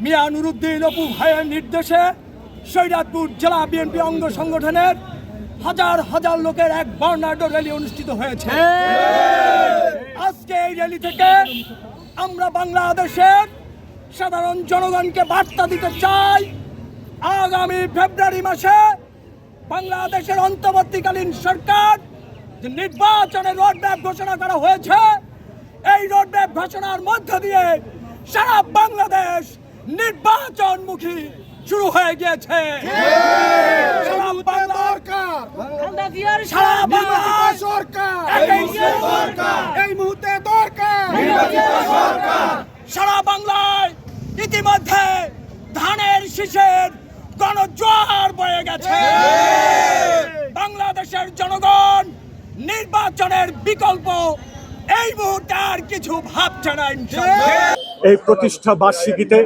মিয়া নুরুদ্দিন অপু ভাইয়ের নির্দেশে শরীয়তপুর জেলা বিএনপি অঙ্গ সংগঠনের হাজার হাজার লোকের এক বর্ণাঢ্য র্যালি অনুষ্ঠিত হয়েছে। আজকে এই র্যালি থেকে আমরা বাংলাদেশের সাধারণ জনগণকে বার্তা দিতে চাই, আগামী ফেব্রুয়ারি মাসে বাংলাদেশের অন্তর্বর্তীকালীন সরকার যে নির্বাচনের রোডম্যাপ ঘোষণা করা হয়েছে, এই রোডম্যাপ ঘোষণার মধ্য দিয়ে সারা বাংলাদেশ নির্বাচনমুখী শুরু হয়ে গিয়েছে। সারা বাংলায় ইতিমধ্যে ধানের শীষের গণজোয়ার বয়ে গেছে। বাংলাদেশের জনগণ নির্বাচনের বিকল্প এই মুহূর্তে আর কিছু ভাবছে না। এই প্রতিষ্ঠা বার্ষিকীতে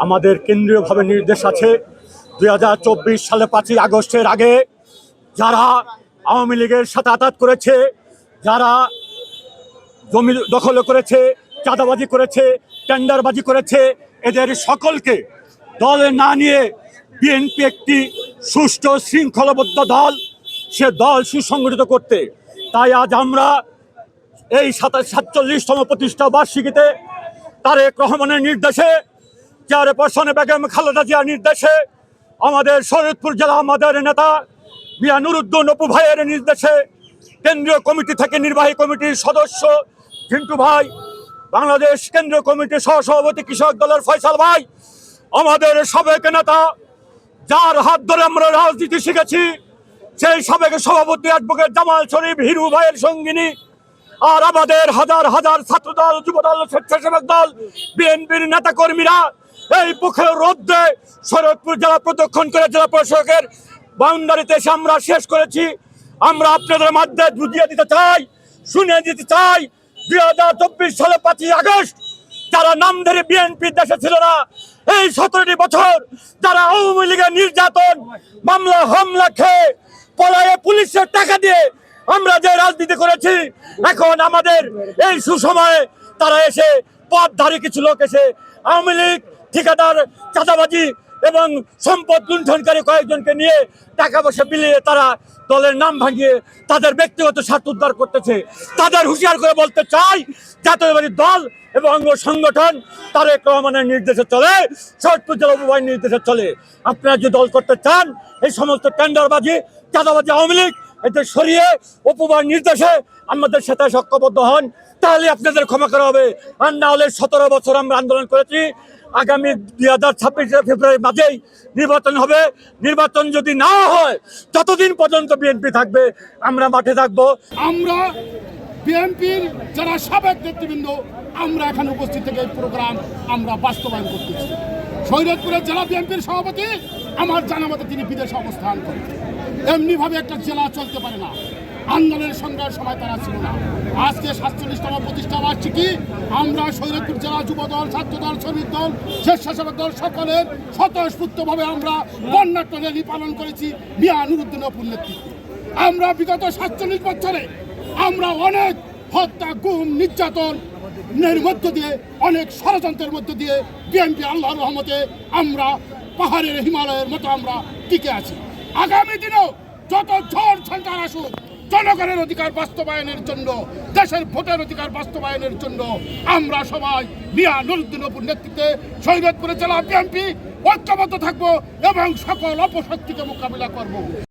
আমাদের কেন্দ্রীয়ভাবে নির্দেশ আছে 2024 সালে 5ই আগস্টের আগে যারা আওয়ামী লীগের সাথে আঘাত করেছে, যারা জমি দখল করেছে, চাঁদাবাজি করেছে, টেন্ডারবাজি করেছে, এদের সকলকে দলে না নিয়ে বিএনপি একটি সুষ্ঠু শৃঙ্খলাবদ্ধ দল, সে দল সুসংগঠিত করতে, তাই আজ আমরা এই 47তম প্রতিষ্ঠা বার্ষিকীতে তারেক রহমানের নির্দেশে, চেয়ারপারসন বেগম খালেদা জিয়ার নির্দেশে, আমাদের শরীয়তপুর জেলা আমাদের নেতা মিয়া নুরুদ্দিন অপু ভাইয়ের নির্দেশে, কেন্দ্রীয় কমিটি থেকে নির্বাহী কমিটির সদস্য ঝিন্টু ভাই, বাংলাদেশ কেন্দ্রীয় কমিটির সহসভাপতি কৃষক দলের ফয়সাল ভাই, আমাদের সাবেক নেতা যার হাত ধরে আমরা রাজনীতি শিখেছি, সেই সাবেক সভাপতি অ্যাডভোকেট জামাল শরীফ হিরু ভাইয়ের সঙ্গিনী, আর আমাদের হাজার হাজার ছাত্রদল, যুবদল, স্বেচ্ছাসেবক দল, বিএনপির নেতা কর্মীরা এই পুকুরের রোদ্রে শরীয়তপুর জেলা প্রদক্ষিণ করে জেলা প্রশাসকের বাউন্ডারিতে এসে আমরা শেষ করেছি। আমরা আপনাদের মাধ্যমে বুঝিয়ে দিতে চাই, শুনিয়ে দিতে চাই, 2024 সালে 5ই আগস্ট যারা নামধারী বিএনপি দেশে ছিল না, এই 17টি বছর যারা আওয়ামী লীগের নির্যাতন, মামলা হামলা খেয়ে পলায়ে পুলিশের টাকা দিয়ে আমরা যে রাজনীতি করেছি, এখন আমাদের এই সুসময়ে তারা এসে পথধারী কিছু লোক এসে আওয়ামী লীগ, ঠিকাদার, চাঁদাবাজি এবং সম্পদ লুণ্ঠনকারী কয়েকজনকে নিয়ে টাকা পয়সা বিলিয়ে তারা দলের নাম ভাঙিয়ে তাদের ব্যক্তিগত স্বার্থ উদ্ধার করতেছে। তাদের হুঁশিয়ার করে বলতে চাই, জাতীয়বাদী দল এবং অঙ্গ সংগঠন তারেক রহমানের নির্দেশে চলে, শরীয়তপুর জেলা উপভাইয়ের নির্দেশে চলে। আপনারা যদি দল করতে চান, এই সমস্ত টেন্ডারবাজি, চাঁদাবাজি, আওয়ামী লীগ এতে সরিয়ে উপভাইয়ের নির্দেশে আমাদের সাথে ঐক্যবদ্ধ হন, তাহলে আপনাদের ক্ষমা করা হবে। আর না হলে 17 বছর আমরা আন্দোলন করেছি, আগামী 2026 ফেব্রুয়ারির মাঝেই নির্বাচন হবে। নির্বাচন যদি না হয়, ততদিন পর্যন্ত বিএনপি থাকবে, আমরা মাঠে থাকবো। আমরা বিএনপির যারা সাবেক নেতৃবৃন্দ আমরা এখানে উপস্থিত থেকে এই প্রোগ্রাম আমরা বাস্তবায়ন করতেছি। শরীয়তপুরের জেলা বিএনপির সভাপতি আমার জানা মতে তিনি বিদেশে অবস্থান করেন। এমনিভাবে একটা জেলা চলতে পারে না, আন্দোলনের সংগ্রামের সময় তারা ছিল না। আজকে 47তম প্রতিষ্ঠা বার্ষিকী আমরা শরীয়তপুর জেলা যুবদল, ছাত্রদল, শ্রমিক দল, স্বেচ্ছাসেবক দল সকলের স্বতঃস্ফূর্তভাবে আমরা বর্ণাঢ্য র্যালি পালন করেছি মিয়া নুরুদ্দিন অপুর নেতৃত্বে। আমরা বিগত 47 বছরে আমরা অনেক হত্যা, গুম, নির্যাতনের মধ্য দিয়ে, অনেক ষড়যন্ত্রের মধ্য দিয়ে বিএনপি আল্লাহর রহমতে আমরা পাহাড়ের হিমালয়ের মতো আমরা টিকে আছি। আগামী দিনেও যত ঝড় ঝঞ্ঝার আসুক, জনগণের অধিকার বাস্তবায়নের জন্য, দেশের ভোটের অধিকার বাস্তবায়নের জন্য আমরা সবাই মিয়া নুরুদ্দিন অপুর নেতৃত্বে শরীয়তপুর জেলা বিএনপি ঐক্যবদ্ধ থাকবো এবং সকল অপশক্তিকে মোকাবিলা করব।